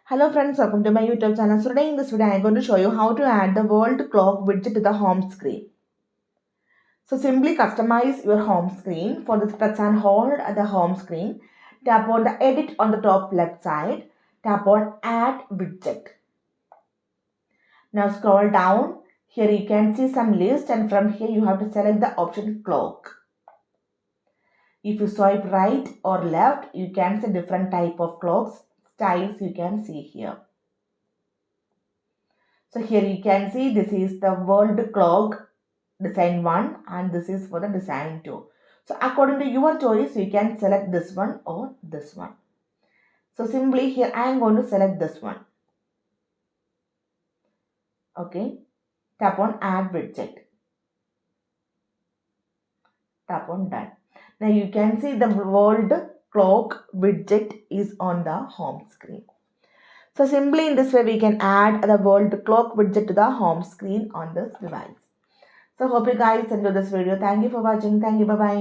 Hello friends, welcome to my YouTube channel. So today in this video I am going to show you how to add the world clock widget to the home screen. So simply customize your home screen. For this, press and hold at the home screen. Tap on the edit on the top left side. Tap on add widget. Now scroll down. Here you can see some list, and from here you have to select the option clock. If you swipe right or left, you can see different type of clocks styles you can see here. So here you can see this is the world clock design 1 and this is for the design 2. So according to your choice, you can select this one or this one. So simply here I am going to select this one. Okay. Tap on add widget. Tap on done. Now you can see the world clock widget is on the home screen. So simply in this way we can add the world clock widget to the home screen on this device. So hope you guys enjoyed this video. Thank you for watching. Thank you. Bye bye.